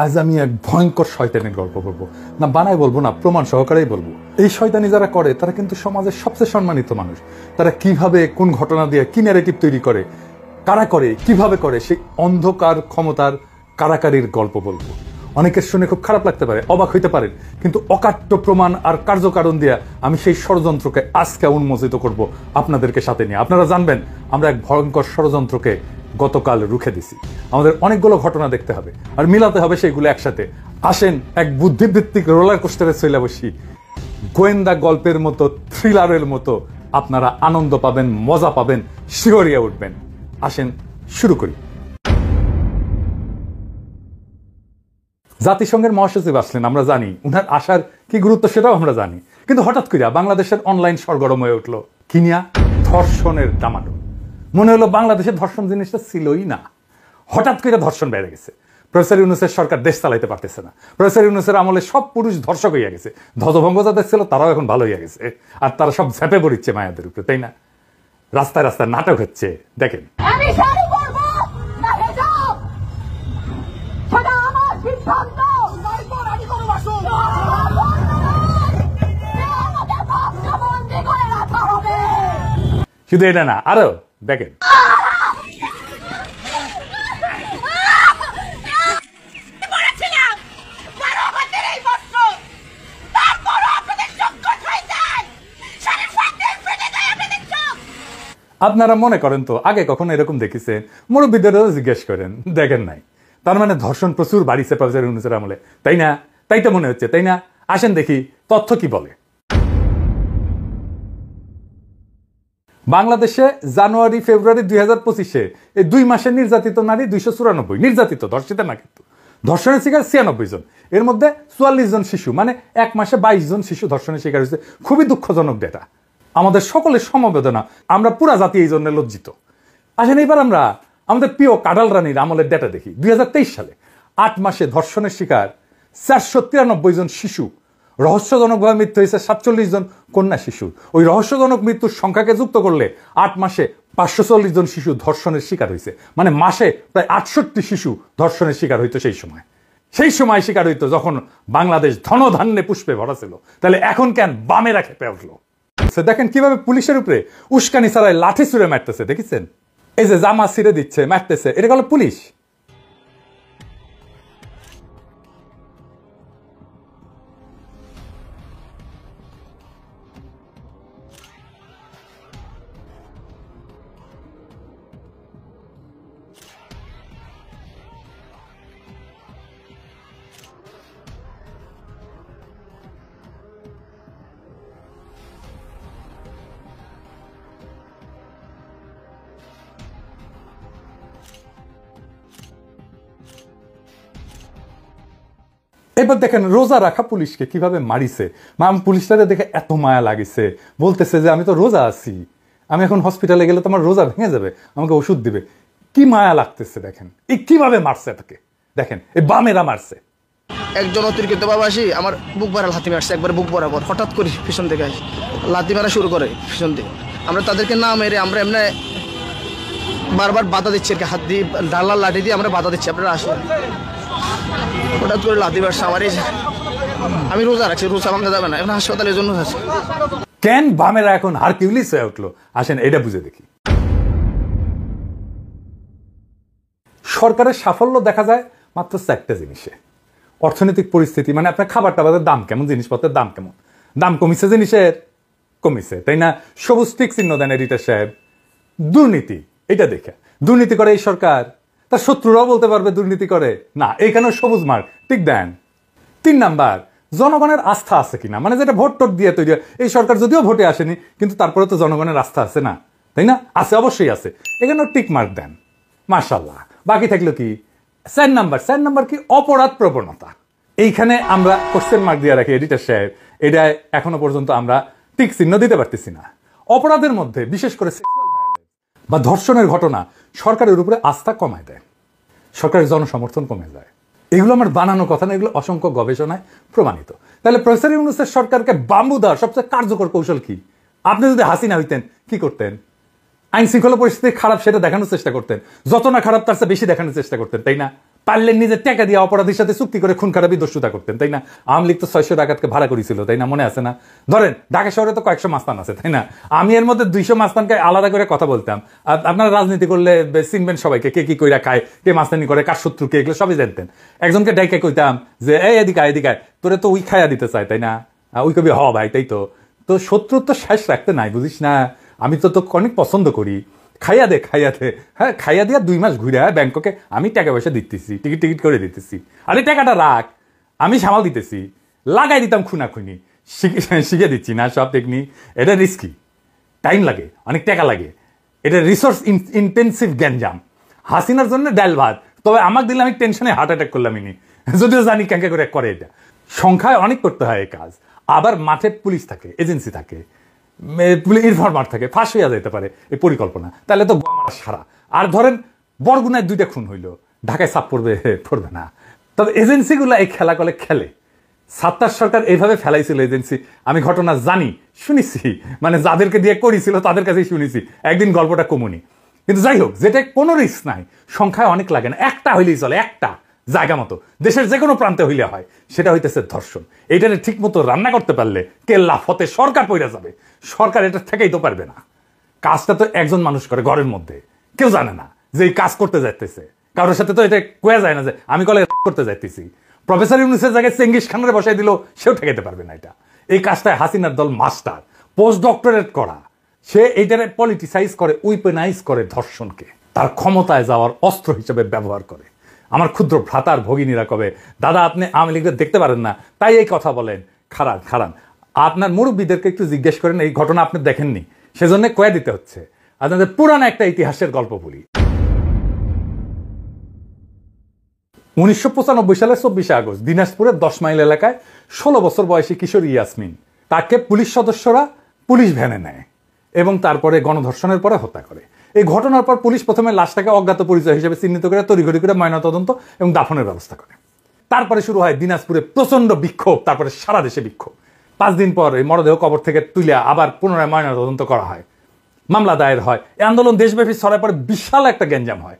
আজ আমি এক ভয়ঙ্কর শয়তানের গল্প বলবো, না বানায় বলবো না, প্রমাণ সহকারেই বলবো। এই শয়তানি যারা করে তারা কিন্তু সমাজের সবচেয়ে সম্মানিত মানুষ। তারা কিভাবে কোন ঘটনা দিয়ে কি ন্যারেটিভ তৈরি করে, কারা করে, কিভাবে করে, সেই অন্ধকার ক্ষমতার কারাকারির গল্প বলবো। অনেকের শুনে খুব খারাপ লাগতে পারে, অবাক হইতে পারেন, কিন্তু অকাট্য প্রমাণ আর কার্যকারণ দিয়ে আমি সেই ষড়যন্ত্রকে আজকে উন্মোচিত করব আপনাদেরকে সাথে নিয়ে। আপনারা জানবেন আমরা এক ভয়ঙ্কর ষড়যন্ত্রকে গতকাল রুখে দিছি। আমাদের অনেকগুলো ঘটনা দেখতে হবে আর মিলাতে হবে সেইগুলো একসাথে। আসেন এক বুদ্ধিভিত্তিক রোলার কোস্টারে চলে বসি। গোয়েন্দা গল্পের মতো, থ্রিলারের মতো আপনারা আনন্দ পাবেন, মজা পাবেন, শিহরিয়া উঠবেন। আসেন শুরু করি। জাতিসংঘের মহাসচিব আসলেন, আমরা জানি উনার আসার কি গুরুত্ব সেটাও আমরা জানি, কিন্তু হঠাৎ করে বাংলাদেশের অনলাইন সরগরম হয়ে উঠলো কিনিয়া ধর্ষণের ডামাডোল। মনে হলো বাংলাদেশের ধর্ষণ জিনিসটা ছিলই না, হঠাৎ করে ধর্ষণ বেড়ে গেছে। প্রফেসর ইউনূসের সরকার দেশ চালাইতে পারতেছে না। প্রফেসর ইউনূসের আমলে সব পুরুষ ধর্ষক হইয়া গেছে, ধ্বজভঙ্গ যাদের ছিল তারাও এখন ভালো হইয়া গেছে, আর তারা সব ঝেপে পড়িচ্ছে মায়াদের উপরে, তাই না? রাস্তায় রাস্তায় নাটক হচ্ছে, দেখেন। শুধু এটা না, আরো দেখেন। আপনারা মনে করেন তো আগে কখনো এরকম দেখেছেন? মুরব্বীদেরও জিজ্ঞেস করেন, দেখেন নাই। তার মানে ধর্ষণ প্রচুর বাড়িছে প্রফেসর ইউনূসের আমলে, তাই না? তাই তো মনে হচ্ছে, তাই না? আসেন দেখি তথ্য কি বলে। বাংলাদেশে জানুয়ারি ফেব্রুয়ারি 2025-এ এই 2 মাসে নির্যাতিত নারী 294, নির্যাতিত, ধর্ষিত না, কিন্তু ধর্ষণের শিকার 96 জন। এর মধ্যে 44 জন শিশু, মানে 1 মাসে 22 জন শিশু ধর্ষণের শিকার হয়েছে। খুবই দুঃখজনক ডেটা, আমাদের সকলের সমবেদনা। আমরা পুরা জাতি এই জন্য লজ্জিত। আসেন এবার আমরা আমাদের প্রিয় কাডাল রানীর আমলের ডেটা দেখি। 2023 সালে 8 মাসে ধর্ষণের শিকার 493 জন শিশু, রহস্যজনকভাবে মৃত্যু হয়েছে 47 জন কন্যা শিশু। ওই রহস্যজনক মৃত্যুর সংখ্যাকে যুক্ত করলে 8 মাসে 540 জন শিশু ধর্ষণের শিকার হয়েছে, মানে মাসে প্রায় 68 শিশু ধর্ষণের শিকার হইতো। সেই সময় শিকার হইতো যখন বাংলাদেশ ধনধান্যে পুষ্পে ভরা ছিল। তাহলে এখন কেন বামেরা খেপে উঠলো? দেখেন কিভাবে পুলিশের উপরে উস্কানি ছাড়াই লাঠি ছুঁড়ে মারতেছে, দেখেছেন? এই যে জামা ছিঁড়ে দিচ্ছে, মারতেছে, এটা হলো পুলিশ। এবার দেখেন রোজা রাখা পুলিশকে কিভাবে মারিছে। পুলিশটারে দেখে এত মায়া লাগিছে, বলতেছে যে আমি তো রোজা আছি, আমি এখন হসপিটালে গেলে তোমার রোজা ভেঙে যাবে, আমাকে ওষুধ দিবে। কি মায়া লাগতেছে দেখেন, এই কিভাবে মারছে তাকে, দেখেন এই বামেরা মারছে। একজন অতিরিক্ত বাবাসী আমার বুক ভরা লাথি মারছে, একবার বুক বরাবর, হঠাৎ করে পিছন থেকে আসে লাথি মারা শুরু করে পিছন থেকে। আমরা তাদেরকে না মেরে আমরা এমনি বারবার বাধা দিচ্ছি, আর কি হাত দিয়ে ডালার লাঠি দিয়ে আমরা বাধা দিচ্ছি, আপনারা আসেন। হঠাৎ করে লাথি মারছে আমার, আমি রোজা রাখছি, রোজা ভাঙা যাবে না, এখন হাসপাতালের জন্য আছে। কেন বামেরা এখন হারকিউলিস হয়ে উঠলো? আসেন এটা বুঝে দেখি। সরকারের সাফল্য দেখা যায় মাত্র 4টা জিনিসে। অর্থনৈতিক পরিস্থিতি, মানে আপনার খাবার টাবারের দাম কেমন, জিনিসপত্রের দাম কেমন, দাম কমিছে, জিনিসের কমিছে, তাই না? সবুজ টিক চিহ্ন দেন এডিটর সাহেব। দুর্নীতি, এটা দেখে দুর্নীতি করে এই সরকার, তার শত্রুরাও বলতে পারবে দুর্নীতি করে না, এইখানেও সবুজ মার্ক ঠিক দেন। 3 নাম্বার, জনগণের আস্থা আছে কিনা, মানে যেটা ভোট টোট দিয়ে তৈরি। এই সরকার যদিও ভোটে আসেনি, কিন্তু তারপরে তো জনগণের আস্থা আছে না, তাই না? আছে, অবশ্যই আছে, এখানেও টিক মার্ক দেন, মাশাআল্লাহ। বাকি থাকলো কি? 4 নাম্বার কি? অপরাধ প্রবণতা। এইখানে আমরা কোশ্চেন মার্ক দিয়ে রাখি এডিটর সাহেব, এটা এখনো পর্যন্ত আমরা টিক চিহ্ন দিতে পারতেছি না। অপরাধের মধ্যে বিশেষ করে বা ধর্ষণের ঘটনা সরকারের উপরে আস্থা কমায় দেয়, সরকারের জনসমর্থন কমে যায়। এগুলো আমার বানানো কথা না, এগুলো অসংখ্য গবেষণায় প্রমাণিত। তাহলে প্রফেসর ইউনূসের সরকারকে বাম্বু দেওয়ার সবচেয়ে কার্যকর কৌশল কি? আপনি যদি হাসিনা হইতেন কি করতেন? আইন শৃঙ্খলা পরিস্থিতি খারাপ সেটা দেখানোর চেষ্টা করতেন, যত না খারাপ তার চেয়ে বেশি দেখানোর চেষ্টা করতেন, তাই না? পারলে নিজের টাকা দিয়ে অপরাধীর সাথে চুক্তি করে খুন খারাপি দস্যুতা করতেন, তাই না? আওয়ামী লীগ তো 600 ডাকাতকে ভাড়া করেছিল, তাই না? মনে আছে না? ধরেন ঢাকা শহরে তো কয়েকশো মাস্তান আছে, তাই না? আমি এর মধ্যে 200 মাস্তানকে আলাদা করে কথা বলতাম। আপনারা রাজনীতি করলে চিনবেন সবাইকে, কে কি কইরা খায়, কে মাস্তানি করে, কার শত্রু কে, এগুলো সবই জানতেন। একজনকে ডাইকে কইতাম যে এই এদিকে এদিকে তোরে তো ওই খায়া দিতে চায়, তাই না? ওই কবি হ ভাই, তাই তো। তো শত্রুর তো শেষ রাখতে নাই, বুঝিস না? আমি তো তোকে অনেক পছন্দ করি, খাইয়া দে খাইয়া দে। হ্যাঁ, খাইয়া দিয়া 2 মাস ঘুরে ব্যাংককে আমি টাকা পয়সা দিতেছি, টিকিট টিকিট করে দিতেছি। আরে টাকাটা রাখ, আমি সামাল দিতেছি, লাগাই দিতাম খুনাখুনি, শিখে দিচ্ছি না সব টেকনিক। এটা রিস্কি, টাইম লাগে, অনেক টাকা লাগে, এটা রিসোর্স ইন্টেন্সিভ গ্যাঞ্জাম। হাসিনার জন্য ডাল ভাত, তবে আমাকে দিলে আমি টেনশনে হার্ট অ্যাটাক করলাম ইনি, যদিও জানি ক্যাঙ্কে করে করে। এটা সংখ্যায় অনেক করতে হয় এই কাজ। আবার মাঠে পুলিশ থাকে, এজেন্সি থাকে, ইনফরমার থাকে, ফাঁস হইয়া যেতে পারে এই পরিকল্পনা, তাহলে তো সারা। আর ধরেন বরগুনায় 2টা খুন হইলো, ঢাকায় চাপ পড়বে? পড়বে না। তবে এজেন্সিগুলো এই খেলা করে খেলে। সাত্তার সরকার এইভাবে ফেলাইছিল এজেন্সি, আমি ঘটনা জানি, শুনেছি, মানে যাদেরকে দিয়ে করেছিল তাদের কাছেই শুনেছি, একদিন গল্পটা কমুনি। কিন্তু যাই হোক, যেটা কোনো রিস্ক নাই, সংখ্যায় অনেক লাগে না, একটা হইলেই চলে, একটা জায়গা মতো দেশের যে কোনো প্রান্তে হইলে হয়, সেটা হইতেছে ধর্ষণ। এইটারে ঠিক মতো রান্না করতে পারলে কেল্লা ফতে সরকার পইরা যাবে। সরকার এটা থেকেই তো পারবে না। কাজটা তো একজন মানুষ করে ঘরের মধ্যে, কেউ জানে না যে এই কাজ করতে যাইতেছে। কারোর সাথে তো এটা কোয়া যায় না যে আমি কলে করতে যাইতেছি। প্রফেসর ইউনুসের জায়গায় চেঙ্গিস খানের বসাই দিল, সেও ঠেকাইতে পারবে না এটা। এই কাজটায় হাসিনার দল মাস্টার, পোস্ট ডক্টরেট করা। সে এইটারে পলিটিসাইজ করে, উইপেনাইজ করে ধর্ষণকে, তার ক্ষমতায় যাওয়ার অস্ত্র হিসেবে ব্যবহার করে। আমার ক্ষুদ্র ভ্রাতার ভগিনীরা কবে, দাদা আপনি আওয়ামী লীগের দেখতে পারেন না তাই এই কথা বলেন। খারান খারান, আপনার মুরব্বীদেরকে একটু জিজ্ঞেস করেন, এই ঘটনা আপনি দেখেননি, সেজন্য কয়ে দিতে হচ্ছে। আপনাদের পুরানো একটা ইতিহাসের গল্প বলি। 1995 সালের 24 আগস্ট দিনাজপুরের 10 মাইল এলাকায় 16 বছর বয়সী কিশোরী ইয়াসমিন, তাকে পুলিশ সদস্যরা পুলিশ ভ্যানে নেয় এবং তারপরে গণধর্ষণের পরে হত্যা করে। এই ঘটনার পর পুলিশ প্রথমে লাশটাকে অজ্ঞাত পরিচয় হিসেবে চিহ্নিত করে তড়িঘড়ি করে ময়নাতদন্ত এবং দাফনের ব্যবস্থা করে। তারপরে শুরু হয় দিনাজপুরে প্রচন্ড বিক্ষোভ, তারপরে সারা দেশে বিক্ষোভ। 5 দিন পর এই মরদেহ কবর থেকে তুলে আবার পুনরায় ময়নাতদন্ত করা হয়, মামলা দায়ের হয়। এই আন্দোলন দেশব্যাপী ছড়ায় পরে বিশাল একটা গ্যাঞ্জাম হয়।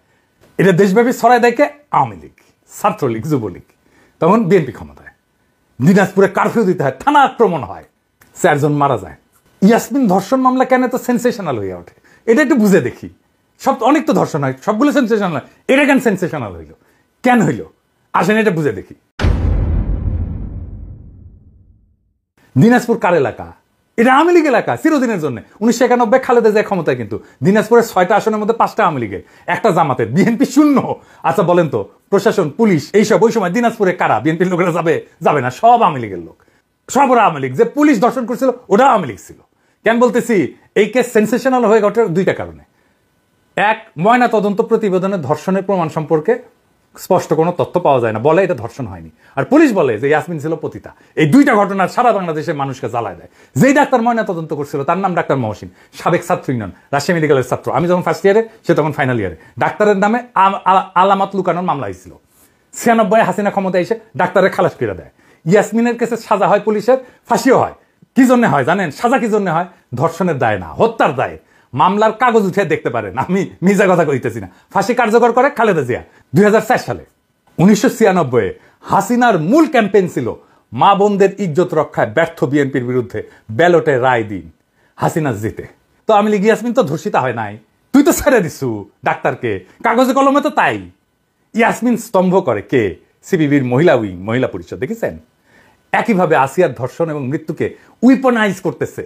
এটা দেশব্যাপী ছড়ায় দেখে আওয়ামী লীগ, ছাত্রলীগ, যুবলীগ, তখন বিএনপি ক্ষমতায়। দিনাজপুরে কারফিউ দিতে হয়, থানা আক্রমণ হয়, 4 জন মারা যায়। ইয়াসমিন ধর্ষণ মামলা কেন এত সেন্সেশনাল হয়ে ওঠে, এটা একটু বুঝে দেখি। সব অনেক তো ধর্ষণ হয়, সবগুলো সেন্সেশনাল হয়, এটা কেন সেন্সেশনাল হইল, কেন হইল, আসেন এটা বুঝে দেখি। দিনাজপুর কার এলাকা? এটা আওয়ামী লীগ এলাকা চিরদিনের জন্য। 1991 খালেদা জিয়া ক্ষমতায়, কিন্তু দিনাজপুরের 6টা আসনের মধ্যে 5টা আওয়ামী লীগের, একটা জামাতের, বিএনপি শূন্য। আচ্ছা বলেন তো, প্রশাসন, পুলিশ এইসব ওই সময় দিনাজপুরে কারা? বিএনপির লোকেরা যাবে? যাবে না, সব আওয়ামী লীগের লোক, সব ওরা আওয়ামী লীগ। যে পুলিশ ধর্ষণ করছিল ওরা আওয়ামী লীগ ছিল। কেন বলতেছি? এই কেস সেন্সেশনাল হয়ে ওঠে 2টা কারণে। এক, ময়না তদন্ত প্রতিবেদনে ধর্ষণের প্রমাণ সম্পর্কে স্পষ্ট কোনো তথ্য পাওয়া যায় না, বলে এটা ধর্ষণ হয়নি। আর পুলিশ বলে যে ইয়াসমিন ছিল পতিতা। এই 2টা ঘটনা সারা বাংলাদেশের মানুষকে জ্বালায় দেয়। যেই ডাক্তার ময়না তদন্ত করছিল তার নাম ডাক্তার মহসিন, সাবেক ছাত্র ইউনিয়ন, রাজশাহী মেডিকেলের ছাত্র। আমি যখন ফার্স্ট ইয়ারে, সে তখন ফাইনাল ইয়ারে। ডাক্তারের নামে আলামত লুকানোর মামলা হয়েছিল। 96 হাসিনা ক্ষমতা এসে ডাক্তারের খালাস করে দেয়। ইয়াসমিনের কেসে সাজা হয়, পুলিশের ফাঁসিও হয়। কি জন্য হয় জানেন? সাজা কি জন্য হয়? ধর্ষণের দায় না, হত্যার দায়ে। মামলার কাগজ উঠে দেখতে পারেন, আমি মিজা কথা কইতেছি না। ফাঁসি কার্যকর করে খালেদা জিয়া 2004 সালে। 1996 হাসিনার মূল ক্যাম্পেইন ছিল মা বোনদের ইজ্জত রক্ষায় ব্যর্থ বিএনপির বিরুদ্ধে ব্যালটে রায় দিন, হাসিনা জিতে। তো আমি লিখি ইয়াসমিন তো ধর্ষিতা হয় নাই, তুই তো ছেড়ে দিছু ডাক্তারকে, কাগজে কলমে তো তাই। ইয়াসমিন স্তম্ভ করে কে? সিপিবির মহিলা উইং, মহিলা পরিষদ, দেখেছেন? একইভাবে আসিয়ার ধর্ষণ এবং মৃত্যুকে উইপনাইজ করতেছে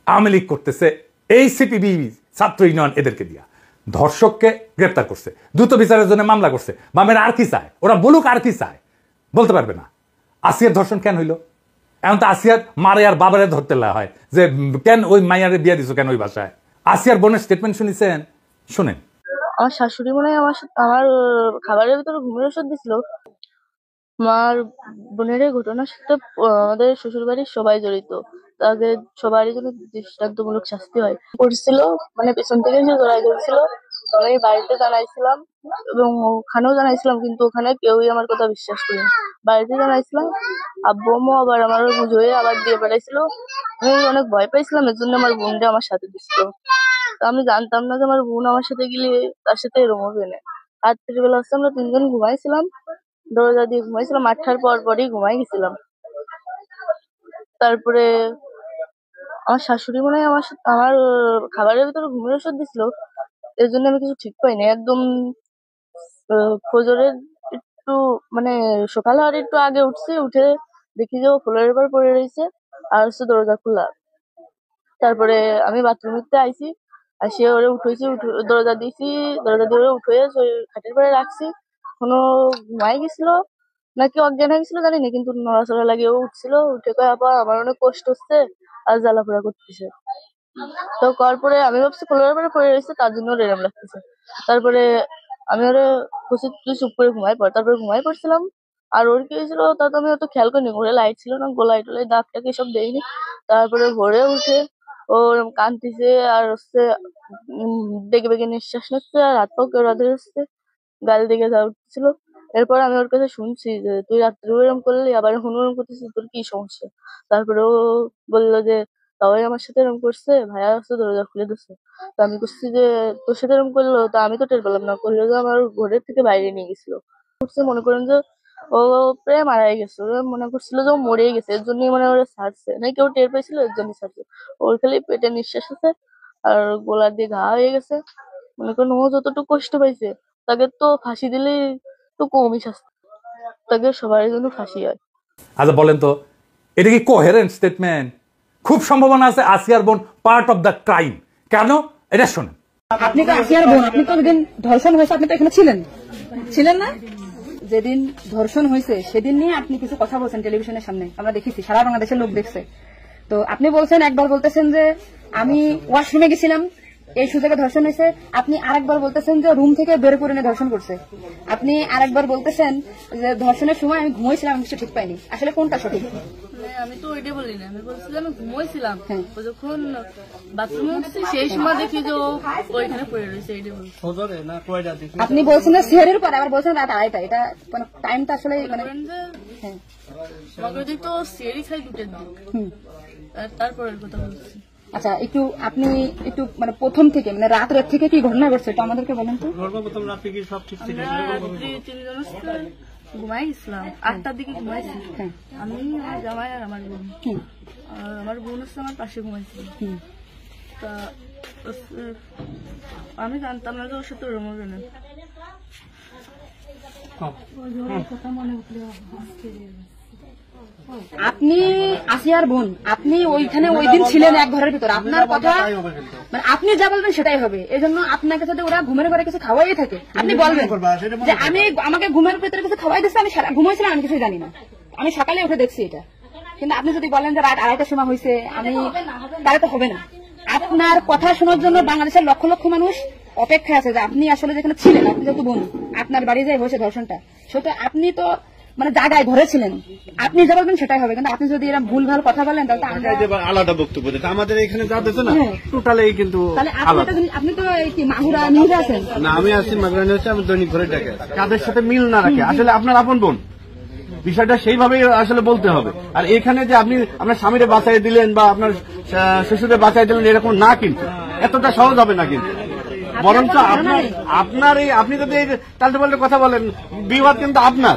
আওয়ামী লীগ, করতেছে এই সিপিবি, ছাত্র ইউনিয়ন, এদেরকে দিয়া ধর্ষককে গ্রেপ্তার করছে, দ্রুত বিচারের জন্য মামলা করছে। বামের আর কি চায়? ওরা বলুক আর কি চায়, বলতে পারবে না। আসিয়ার ধর্ষণ কেন হইল? এখন তো আসিয়ার মারে আর বাবারে ধরতে হয় যে কেন ওই মাইয়ারে বিয়া দিছো কেন ওই বাসায়। আসিয়ার বোনের স্টেটমেন্ট শুনেছেন? শুনেন। আমার শাশুড়ি মনে হয় আমার খাবারের ভিতরে ঘুমের ওষুধ দিছিল। আমার বোনের এই ঘটনার সাথে আমাদের শ্বশুর বাড়ির সবাই জড়িত, তাদের সবারই জন্য দৃষ্টান্তমূলক শাস্তি হয়। করছিল মানে পেছন থেকে যে জড়াই ধরছিল, আমি বাড়িতে জানাইছিলাম এবং ওখানেও জানাইছিলাম, কিন্তু ওখানে কেউই আমার কথা বিশ্বাস করেনি। বাড়িতে জানাইছিলাম, আব্বু আম্মু আবার আমার বুঝে আবার দিয়ে বেড়াইছিল। আমি অনেক ভয় পাইছিলাম, এর জন্য আমার বোনটা আমার সাথে দিছিল। তো আমি জানতাম না যে আমার বোন আমার সাথে গেলে তার সাথে এরকম হবে না। রাত্রিবেলা হচ্ছে আমরা তিনজন ঘুমাইছিলাম, দরজা দিয়ে ঘুমাইছিলাম, 8টার পরই ঘুমাই গেছিলাম। তারপরে আমার শাশুড়ি মনে হয় আমার খাবারের ভিতরে ঘুমের ওষুধ দিছিল, এর জন্য আমি কিছু ঠিক পাইনি একদম। ফজরের একটু মানে সকাল হওয়ার একটু আগে উঠছি, উঠে দেখি যে ও ফ্লোরের উপর পড়ে রয়েছে আর হচ্ছে দরজা খোলা। তারপরে আমি বাথরুমে আইছি, আসে ওরে উঠেছি, দরজা দিয়েছি, দরজা দিয়ে ওরে উঠে খাটের পরে রাখছি। কোনো ঘুমাই গেছিল নাকি অজ্ঞান হয়ে গেছিল জানি না, কিন্তু নড়াচড়া লাগে ও উঠছিল, উঠে কয়ে আপা আমার অনেক কষ্ট হচ্ছে আর জ্বালাপোড়া করতেছে। তো করার পরে আমি ভাবছি ফ্লোরের উপরে পড়ে রয়েছে তার জন্য ওর এরম লাগতেছে। তারপরে আমি ওরে বসে তুই চুপ করে ঘুমাই পড়, তারপরে ঘুমাই পড়ছিলাম। আর ওর কি হয়েছিল তা তো আমি অত খেয়াল করিনি, ঘরে লাইট ছিল না, গোলাই টোলাই দাগ টাক এসব দেয়নি। তারপরে ভোরে উঠে ও কাঁদতেছে আর হচ্ছে বেগে বেগে নিঃশ্বাস নিচ্ছে আর হাত পাও কেউ রাধে হচ্ছে, গাল দিকে যা উঠছিল। এরপর আমি ওর কাছে শুনছি যে তুই রাত্রে এরকম করলি, আবার এখন ওরকম করতেছিস, তোর কি সমস্যা? তারপরে ও বললো যে সবাই আমার সাথে এরকম করছে, ভাইয়া আসছে দরজা খুলে দিচ্ছে। তো আমি করছি যে তোর সাথে এরকম করলো, তা আমি তো টের পেলাম না, করলো যে আমার ঘরের থেকে বাইরে নিয়ে গেছিল। মনে করেন যে ও প্রায় মারাই গেছে, ওরা মনে করছিল যে ও মরেই গেছে, এর জন্যই মানে ওরা ছাড়ছে না, কেউ টের পেয়েছিল এর জন্য ছাড়ছে। ওর খালি পেটে নিঃশ্বাস আছে আর গোলা দিয়ে ঘা হয়ে গেছে। মনে করেন ও যতটুকু কষ্ট পাইছে তাকে তো ফাঁসি দিলেই তো কমই শাস্তি, তাকে সবার জন্য ফাঁসি হয়। আচ্ছা বলেন তো, এটা কি কোহেরেন্ট স্টেটমেন্ট? খুব সম্ভাবনা আছে আসিয়ার বোন পার্ট অফ দ্য ক্রাইম। কেন? এটা শোনেন। আপনি তো আসিয়ার বোন, আপনি তো যেদিন ধর্ষণ হয়েছে আপনি তো এখানে ছিলেন না? যেদিন ধর্ষণ হয়েছে সেদিন নিয়ে আপনি কিছু কথা বলছেন টেলিভিশনের সামনে, আমরা দেখেছি, সারা বাংলাদেশের লোক দেখছে। তো আপনি বলছেন, একবার বলতেছেন যে আমি ওয়াশরুমে গেছিলাম, এই সুযোগে ধর্ষণ হয়েছে। আপনি আরেকবার বলতেছেন যে রুম থেকে বের করে নিয়ে ধর্ষণ করছে। আপনি আরেকবার বলতেছেন যে ধর্ষণের সময় আমি ঘুমাইছিলাম, আমি কিছু ঠিক পাইনি। আসলে কোনটা সঠিক? আমি তো ওইটাই বলি না, আমি বলছিলাম আমি ঘুমাইছিলাম, যখন বাথরুমে উঠছি সেই সময় দেখি যে ওইখানে পড়ে রয়েছে, এইটাই বলছি। আপনি বলছেন যে সিহারের পরে, আবার বলছেন রাত 2:30, এটা মানে টাইমটা আসলে মানে মগরদি তো সিয়ারি খাই 2টার দিক, তারপরের কথা বলছি। আচ্ছা, আপনি একটু মানে প্রথম থেকে মানে রাত থেকে কি ঘটনা ঘটছে একটু আমাদেরকে বলেন তো। সর্বপ্রথম রাতে কি সব ঠিক ছিল? রাত্রি 3 জন ঘুমাই গেছিলাম, 8টার দিকে ঘুমাইছি আমি, আমার জামাই আর আমার বোন। আমার বোন হচ্ছে আমার পাশে ঘুমাইছিল। তা আমি জানতাম না যে ওর সাথে ওরম হবে না। আপনি আসিয়ার বোন, আপনি ওইখানে ওই দিন ছিলেন এক ঘরের ভিতর, আপনার কথা মানে আপনি যা বলবেন সেটাই হবে। এই জন্য আপনাকে যদি ওরা ঘুমের ঘরে কিছু খাওয়াই থাকে আপনি বলবেন যে আমাকে ঘুমের ভিতরে কিছু খাওয়াই দিচ্ছে, আমি ঘুমাইছিলাম, আমি কিছুই জানি না, আমি সকালে উঠে দেখছি এটা। কিন্তু আপনি যদি বলেন যে রাত 2:30টার সময় হয়েছে, তাহলে তো হবে না। আপনার কথা শোনার জন্য বাংলাদেশের লক্ষ লক্ষ মানুষ অপেক্ষায় আছে যে আপনি আসলে যেখানে ছিলেন, আপনি যেহেতু বোন, আপনার বাড়ি যাই হয়েছে ধর্ষণটা, সেটা আপনি তো মানে জায়গায় ঘরে ছিলেন, আপনি যা বলবেন সেটাই হবে। কিন্তু আপনি যদি এরা ভুল ভাল কথা বলেন তাহলে আলাদা বক্তব্য দিতে আমাদের এখানে যা দিচ্ছে না টোটালি কিন্তু আপনি তো কি মাগুরা নিউজে আছেন না? আমি আছি মাগুরা নিউজে, আমি দৈনিক ঘরে ডাকে কাদের সাথে মিল না রাখে আসলে আপনার আপন বোন, বিষয়টা সেইভাবে আসলে বলতে হবে। আর এখানে যে আপনি আপনার স্বামীরে বাঁচাই দিলেন বা আপনার শ্বশুরে বাঁচাই দিলেন এরকম না, কিন্তু এতটা সহজ হবে না। কিন্তু বরঞ্চ আপনার এই আপনি যদি তালতে পাল্টে কথা বলেন, বিবাদ কিন্তু আপনার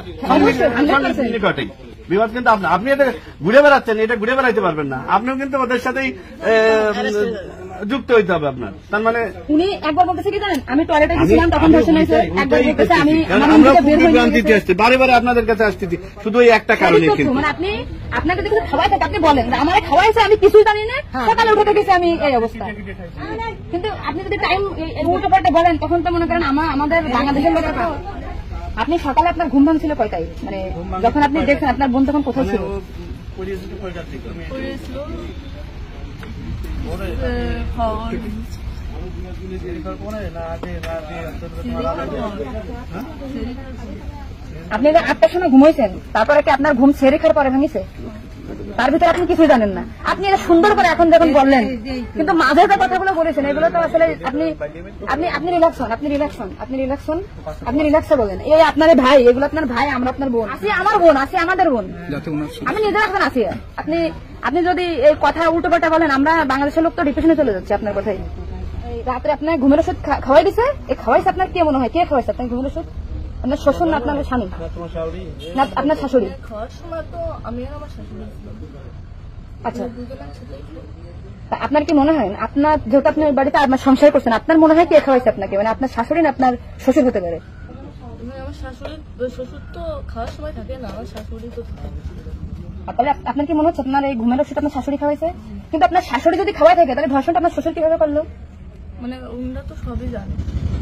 নিকটেই, বিবাদ কিন্তু আপনার। আপনি এটা ঘুরে বেড়াচ্ছেন, এটা ঘুরে বেড়াইতে পারবেন না, আপনিও কিন্তু ওদের সাথেই যুক্ত হইতে হবে আপনার। তার মানে উনি একবার বলতেছে কি জানেন, আমি টয়লেটে গেছিলাম তখন ধর্ষণ হয়েছে, একবার বলতেছে আমরা বিভ্রান্তিতে আসছি, বারে বারে আপনাদের কাছে আসতেছি শুধু এই একটা কারণে। কিন্তু মানে আপনাকে যদি খাওয়াই থাকে আপনি বলেন যে আমার খাওয়াইছে, আমি কিছুই জানি না, সকালে উঠে দেখেছি আমি এই অবস্থা। কিন্তু আপনি যদি টাইম উল্টো পাল্টে বলেন তখন তো মনে করেন আমাদের বাংলাদেশের লোক। আপনি সকালে আপনার ঘুম ভাঙছিল কয়টায়, মানে যখন আপনি দেখছেন আপনার বোন তখন কোথায় ছিল? আপনি 8টার সময় ঘুমাইছেন, তারপরে কি আপনার ঘুম ছেড়ে খাওয়ার পরে ভেঙেছে? তার ভিতরে আপনি কিছুই জানেন না। আপনি এটা সুন্দর করে এখন যখন বললেন, কিন্তু মাঝে যে কথাগুলো বলেছেন এগুলো তো আসলে আপনি রিল্যাক্স হন, আপনি রিল্যাক্সে বলেন। এই আপনার ভাই, এগুলো আপনার ভাই, আমরা আপনার বোন, আসি আমার বোন, আসি আমাদের বোন, আমি নিজে রাখবেন আসি। আপনি যদি এই কথা উল্টো পাল্টা বলেন, আমরা বাংলাদেশের লোক তো ডিপ্রেশনে চলে যাচ্ছে আপনার কথাই। এই রাত্রে আপনার ঘুমের ওষুধ খাওয়াই দিছে? এই খাওয়াইছে আপনার কে মনে হয়? কে খাওয়াইছে আপনার ঘুমের ওষুধ? আপনার শ্বশুর না আপনার স্বামী না আপনার শাশুড়ি? খাওয়ার সময় তো আমি আর আমার শাশুড়ি ছিলাম। আচ্ছা, দুজনে একসাথে ছিল। তা আপনার কি মনে হয় আপনার যেহেতু আপনি ওই বাড়িতে আপনার সংসার করছেন, আপনার মনে হয় কে খাওয়াইছে আপনাকে? মানে আপনার শাশুড়ি না আপনার শ্বশুর হতে পারে? আমার শাশুড়ি শ্বশুর তো খাওয়ার সময় থাকে না, আমার শাশুড়ি তো থাকে। আর তাহলে আপনার কি মনে হচ্ছে আপনার এই ঘুমের ওষুধ আপনার শাশুড়ি খাওয়াইছে? কিন্তু আপনার শাশুড়ি যদি খাওয়াই থাকে তাহলে ধর্ষণটা আপনার শ্বশুর কিভাবে করলো? মানে ওনারা তো সবই জানে।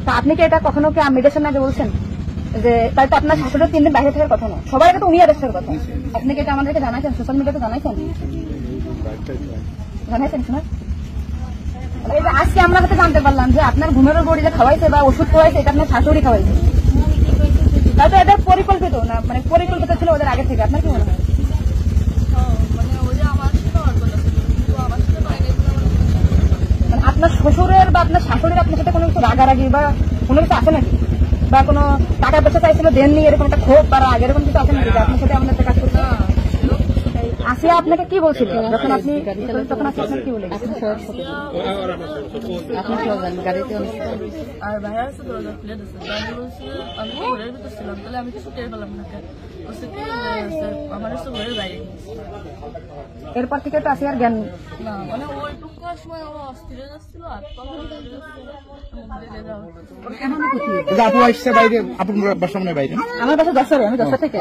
তা আপনি কি এটা কখনো কি মিডিয়ার সামনে আগে বলছেন যে তাই তো আপনার শাশুড়ির 3 দিন বাইরে থাকার কথা না, সবার আগে তো উনি আদেশ করার কথা? আপনি কি এটা আমাদেরকে জানাইছেন, সোশ্যাল মিডিয়াতে জানাইছেন? জানাইছেন শোনা? এই যে আজকে আমরা হয়তো জানতে পারলাম যে আপনার ঘুমের বড়ি যে খাওয়াইছে বা ওষুধ খাওয়াইছে এটা আপনার শাশুড়ি খাওয়াইছে, তাহলে এটা পরিকল্পিত না? মানে পরিকল্পিত ছিল ওদের আগে থেকে, আপনার কি মনে হয়? মানে ওই যে আমার সাথে আমার কথা ছিল, কিন্তু আমার সাথে বাইরে মানে আপনার শ্বশুরের বা আপনার শাশুড়ির আপনার সাথে কোনো কিছু রাগারাগি বা কোনো কিছু আছে নাকি? বা কোনো টাকা পয়সা চাইছিল দেননি এরকম একটা ক্ষোভ বা রাগ এরকম কিছু আছে নাকি যে আপনার সাথে আমাদের কাজ করতে? আসিয়া আপনাকে কি বলছিল যখন আপনি তখন আসিয়া আপনাকে কি বলে? আর ভাইয়া আছে দরজা খুলে দিচ্ছে। আমি বলছি আমি তো ঘরের ভিতর ছিলাম, তাহলে আমি কিছু টের পেলাম না। বলছে কি আমার তো ঘরের বাইরে এরপর থেকে তো আসিয়ার জ্ঞান না, মানে ওইটুকুর সময় ও অস্থির হয়ে যাচ্ছিল আর আপু আসছে বাইরে, আপনার বাসা মনে বাইরে? আমার কাছে 10 আমি 10 থেকে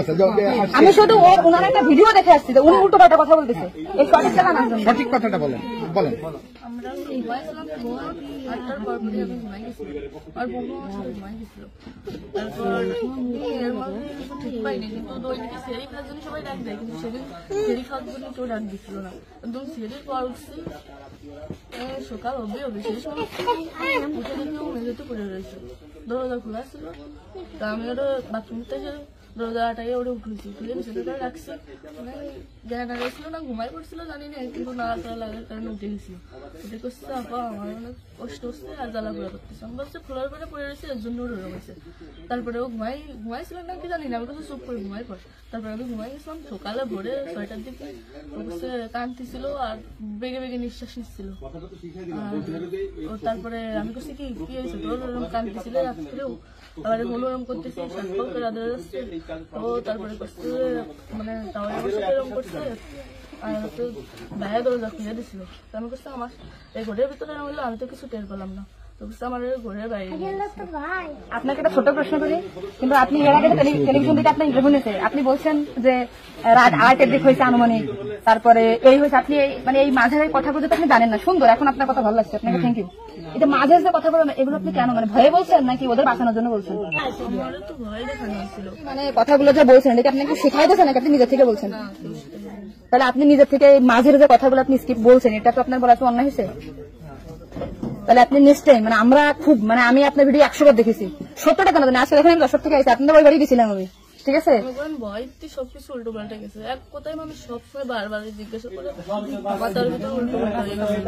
আমি শুধু ওনার একটা ভিডিও দেখে আসছি যে উনি উল্টো পাল্টা কথা বলতেছে। এই সঠিক জানা না, সঠিক কথাটা বলেন বলেন। আমরা ঘুমাইছিলাম, 8টার পর আমি ঘুমাই গেছিল আর বউ আমার সাথে ঘুমাই গেছিল। তারপর এর মধ্যে কিছু ঠিক পাইনি, কিন্তু দৈনিকে সেরি খাওয়ার জন্য সবাই ডাক দেয়, কিন্তু সেদিন সেরি খাওয়ার জন্য কেউ ডাক দিচ্ছিল না। একদম সেরির পর উঠছি সকাল অব্দি সেই সময় উঠে দেখি ও মেঝেতে পড়ে রয়েছে, দরজা খোলা ছিল। তা আমি ওটা বাথরুম থেকে দরজাটাকে ওটা উঠেছি, তুলে বিছানাটা রাখছি। মানে জ্ঞানা গেছিল না ঘুমাই পড়ছিল জানি না, কিন্তু নাড়াচাড়া লাগার কারণে উঠে গেছিল। উঠে করছে আপা আমার অনেক কষ্ট হচ্ছে আর জ্বালা পোড়া করতেছে। আমি বলছি ফ্লোর করে পড়ে রয়েছে এর জন্য ওরকম হয়েছে। তারপরে ও ঘুমাইছিল না কি জানি না, আমি কাছে চুপ করে ঘুমাই পড়। তারপরে আমি ঘুমাই গেছিলাম, সকালে ভোরে 6টার দিকে বসে কাঁদতেছিল আর বেগে বেগে নিঃশ্বাস নিচ্ছিল। আর তারপরে আমি কাছে কি হয়েছে তোর ওরকম কাঁদতেছিল রাত্রেও, আবার মনোরম করতেছি যাচ্ছে। ও তারপরে করছে মানে তাও আমার সাথে এরকম করছে আর তো ভাইয়া দরজা খুলে দিছিল। আমি করছে আমার এই ঘরের ভিতরে না হলে আমি তো কিছু টের পেলাম না, তো করছে আমার ঘরের বাইরে। আপনাকে একটা ছোট প্রশ্ন করি, কিন্তু আপনি এর আগে টেলিভিশন দিকে আপনার ইন্টারভিউ নিয়েছে, আপনি বলছেন যে রাত 8টার দিক হয়েছে আনুমানিক, তারপরে এই হয়েছে, আপনি মানে এই মাঝের কথাগুলো তো আপনি জানেন না। সুন্দর, এখন আপনার কথা ভালো লাগছে, আপনাকে থ্যাংক ইউ। এটা মাঝের যে কথাগুলো এগুলো আপনি কেন মানে ভয়ে বলছেন নাকি ওদের বাঁচানোর জন্য বলছেন? আমার তো ভয় দেখানো হয়েছিল। মানে কথাগুলো যে বলছেন এটা আপনি কি শেখাই দিয়েছেন নাকি আপনি নিজের থেকে বলছেন? তাহলে আপনি নিজের থেকে মাঝের যে কথাগুলো আপনি স্কিপ বলছেন এটা তো আপনার বলা তো অন্যায় হয়েছে। তাহলে আপনি নেক্সট টাইম মানে আমরা খুব মানে আমি আপনার ভিডিও 100 বার দেখেছি, 70টা কেন জানেন? আজকে দেখেন আমি 10 থেকে আইছি, আপনাদের ওই বাড়ি গেছিলাম আমি, ঠিক আছে? ভয়তে সবকিছু উল্টো পাল্টে গেছে। এক কথায় আমি সবসময় বারবার জিজ্ঞাসা করে মাথার ভিতরে উল্টো পাল্টা হয়ে গেছে।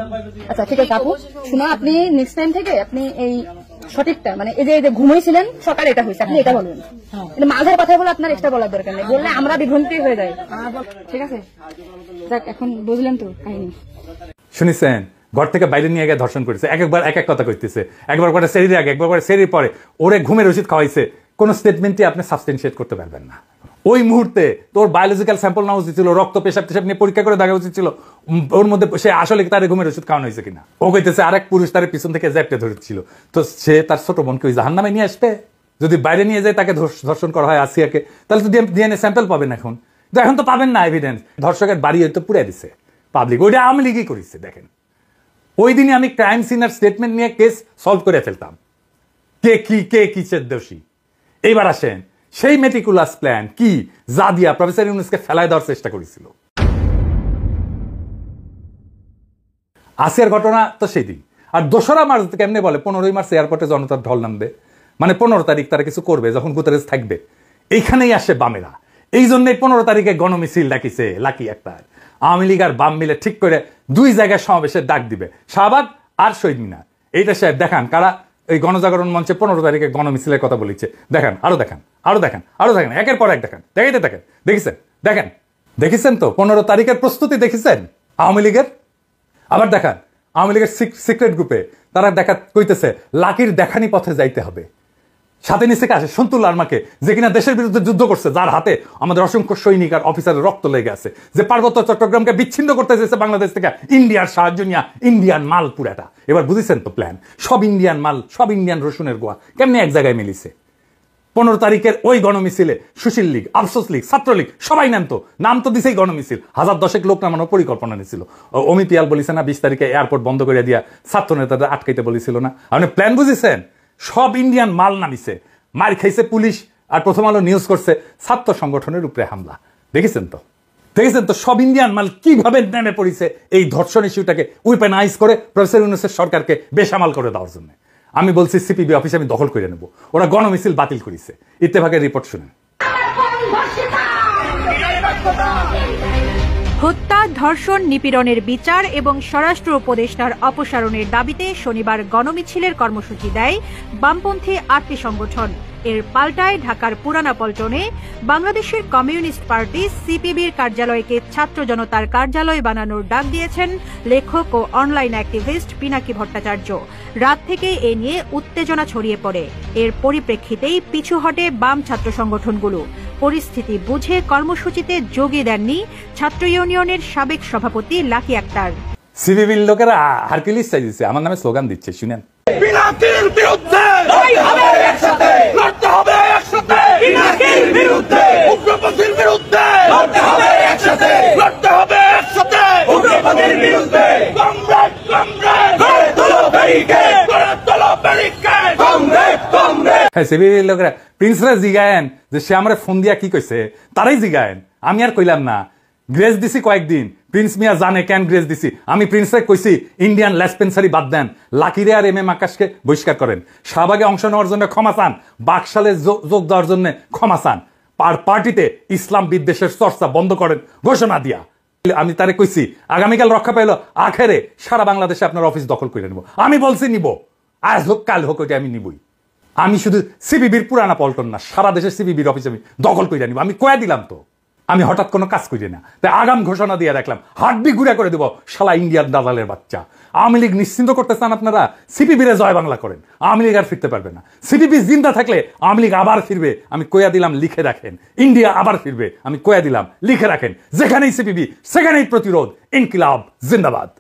আচ্ছা ঠিক আছে আপু, শুনো আপনি নেক্সট টাইম থেকে আপনি এই সঠিকটা মানে এই যে ঘুমাইছিলেন সকালে এটা হয়েছে আপনি এটা বলবেন, কিন্তু মাঝের কথাগুলো আপনার এক্সট্রা বলার দরকার নেই, বললে আমরা বিভ্রান্তি হয়ে যাই। ঠিক আছে, যাক এখন বুঝলেন তো কাহিনী। শুনেছেন ঘর থেকে বাইরে নিয়ে গিয়ে ধর্ষণ করেছে, একবার এক এক কথা কইতেছে, একবার করে সেরির আগে একবার করে সেরির পরে, ওরে ঘুমের ওষুধ খাওয়াইছে। কোন স্টেটমেন্টই আপনি সাবস্টেনশিয়েট করতে পারবেন না। ওই মুহূর্তে তোর বায়োলজিক্যাল স্যাম্পল নেওয়া উচিত ছিল, রক্ত পেশাব টেশাব নিয়ে পরীক্ষা করে দেখা উচিত ছিল ওর মধ্যে সে আসলে তার ঘুমের ওষুধ খাওয়ানো হয়েছে কিনা। ও কইতেছে আরেক পুরুষ তার পিছন থেকে জ্যাপটে ধরেছিল, তো সে তার ছোট বোনকে ওই জাহান্নামে নিয়ে আসবে। যদি বাইরে নিয়ে যায় তাকে ধর্ষণ করা হয় আসিয়াকে, তাহলে তো ডিএনএ স্যাম্পল পাবেন এখন, তো এখন তো পাবেন না এভিডেন্স। ধর্ষকের বাড়ি হয়তো পুড়ে দিছে পাবলিক, ওইটা আওয়ামী লীগই করেছে। দেখেন ওই দিনে আমি ক্রাইম সিনার স্টেটমেন্ট নিয়ে কেস সলভ করে ফেলতাম, কে কিসের দোষী। এইবার আসেন সেই মেটিকুলাস প্ল্যান কি যা দিয়া প্রফেসর ইউনূসকে ফেলায় দেওয়ার চেষ্টা করেছিল। আসিয়ার ঘটনা তো সেই দিন। আর 2রা মার্চ কেমনে বলে 15ই মার্চ এয়ারপোর্টে জনতার ঢল নামবে, মানে 15 তারিখ তারা কিছু করবে যখন গুতেরেস থাকবে। এইখানেই আসে বামেরা, এই জন্যই 15 তারিখে গণমিছিল ডাকিছে লাকি আক্তার। আওয়ামী লীগ আর বাম মিলে ঠিক করে 2 জায়গায় সমাবেশের ডাক দিবে, শাহবাগ আর শহীদ মিনার। এইটা সাহেব দেখান কারা এই গণজাগরণ মঞ্চে 15 তারিখে গণমিছিলের কথা বলেছে, দেখান আরো দেখান আরো দেখান আরো দেখান, একের পর এক দেখান, দেখাইতে থাকেন। দেখেছেন দেখেন দেখেছেন তো 15 তারিখের প্রস্তুতি দেখেছেন আওয়ামী লীগের। আবার দেখান আওয়ামী লীগের সিক্রেট গ্রুপে তারা দেখা কইতেছে লাকির দেখানি পথে যাইতে হবে। সাথে নিচে আসে সন্তুল আর্মাকে, যে কিনা দেশের বিরুদ্ধে যুদ্ধ করছে, যার হাতে আমাদের অসংখ্য সৈনিক আর অফিসারের রক্ত লেগে আছে, যে পার্বত্য চট্টগ্রামকে বিচ্ছিন্ন করতে চেয়েছে বাংলাদেশ থেকে, ইন্ডিয়ার সাহায্য নিয়ে ইন্ডিয়ান মাল পুরাটা। এবার বুঝেছেন তো প্ল্যান, সব ইন্ডিয়ান মাল, সব ইন্ডিয়ান রসুনের গোয়া কেমনি এক জায়গায় মিলিছে। 15 তারিখের ওই গণমিছিলে সুশীল লীগ, আফসোস লীগ, ছাত্রলীগ সবাই নাম তো দিছেই গণমিছিল, 1010 লোক নামানোর পরিকল্পনা নিয়েছিল। অমিত পিয়াল বলেছে না 20 তারিখে এয়ারপোর্ট বন্ধ করে দিয়া ছাত্র নেতাদের আটকাইতে বলেছিল না। আপনি প্ল্যান বুঝেছেন? সব ইন্ডিয়ান মাল নামিছে, মার খাইছে পুলিশ, আর প্রথম আলো নিউজ করছে ছাত্র সংগঠনের উপরে হামলা। দেখেছেন তো সব ইন্ডিয়ান মাল কিভাবে নেমে পড়েছে এই ধর্ষণ ইস্যুটাকে উইপেনাইজ করে প্রফেসর ইউনূসের সরকারকে বেসামাল করে দেওয়ার জন্য। আমি বলছি সিপিবি অফিস আমি দখল করে নেব, ওরা গণমিছিল বাতিল করেছে। ইত্তেফাকের রিপোর্ট শুনেন। হত্যা, ধর্ষণ, নিপীড়নের বিচার এবং স্বরাষ্ট্র উপদেষ্টার অপসারণের দাবিতে শনিবার গণমিছিলের কর্মসূচি দেয় বামপন্থী 8টি সংগঠন। এর পাল্টায় ঢাকার পুরানা পল্টনে বাংলাদেশের কমিউনিস্ট পার্টি সিপিবির কার্যালয়কে ছাত্র জনতার কার্যালয় বানানোর ডাক দিয়েছেন লেখক ও অনলাইন অ্যাক্টিভিস্ট পিনাকি ভট্টাচার্য। রাত থেকে এ নিয়ে উত্তেজনা ছড়িয়ে পড়ে। এর পরিপ্রেক্ষিতেই পিছু হটে বাম ছাত্র সংগঠনগুলো। পরিস্থিতি বুঝে কর্মসূচিতে যোগী দেননি ছাত্র ইউনিয়নের সাবেক সভাপতি লাকি আক্তার। সিপিবির লোকেরা হারকিউলিস চাইছে, আমার নামে স্লোগান দিচ্ছে, শুনেন। পিনাকির বিরুদ্ধে লড়াই হবে একসাথে, লড়তে হবে একসাথে। পিনাকির বিরুদ্ধে, উগ্রপন্থীর বিরুদ্ধে লড়তে হবে একসাথে, লড়তে হবে একসাথে। উগ্রপন্থীর বিরুদ্ধে কমরেড গড়ে তোলো ব্যারিকেড, গড়ে তোলো ব্যারিকেড, কমরেড। হ্যাঁ, সিপিবির লোকেরা প্রিন্সরা জিগায়েন যে সে আমার ফোন দিয়া কি কইছে, তারাই জিগায়েন, আমি আর কইলাম না। গ্রেস দিছি কয়েকদিন, প্রিন্স মিয়া জানে কেন গ্রেস দিছি। আমি প্রিন্সে কইছি ইন্ডিয়ান লেসপেন্সারি বাদ দেন, লাকিরে আর এম এম আকাশকে বহিষ্কার করেন, শাহবাগে অংশ নেওয়ার জন্য ক্ষমা চান, বাকশালে যোগ দেওয়ার জন্য ক্ষমা চান, আর পার্টিতে ইসলাম বিদ্বেষের চর্চা বন্ধ করেন ঘোষণা দিয়া। আমি তারে কইছি আগামীকাল রক্ষা পেল আখেরে সারা বাংলাদেশে আপনার অফিস দখল করে নেব। আমি বলছি নিব, আজ হোক কাল হোক, ওইটা আমি নিবই। আমি শুধু সিপিবির পুরানা পল্টন না, সারা দেশের সিপিবির অফিস আমি দখল করে নিব। আমি কয়া দিলাম তো, আমি হঠাৎ কোনো কাজ করি না। তাই আগাম ঘোষণা দিয়ে রাখলাম, হাড্ডি গুঁড়া করে দেব শালা ইন্ডিয়ার দালালের বাচ্চা। আওয়ামী লীগ নিশ্চিন্ত করতে চান আপনারা, সিপিবিরে জয় বাংলা করেন, আওয়ামী লীগ আর ফিরতে পারবে না। সিপিবি জিন্দা থাকলে আওয়ামী লীগ আবার ফিরবে, আমি কয়া দিলাম, লিখে রাখেন। ইন্ডিয়া আবার ফিরবে, আমি কয়া দিলাম, লিখে রাখেন। যেখানেই সিপিবি সেখানেই প্রতিরোধ। ইনকিলাব জিন্দাবাদ।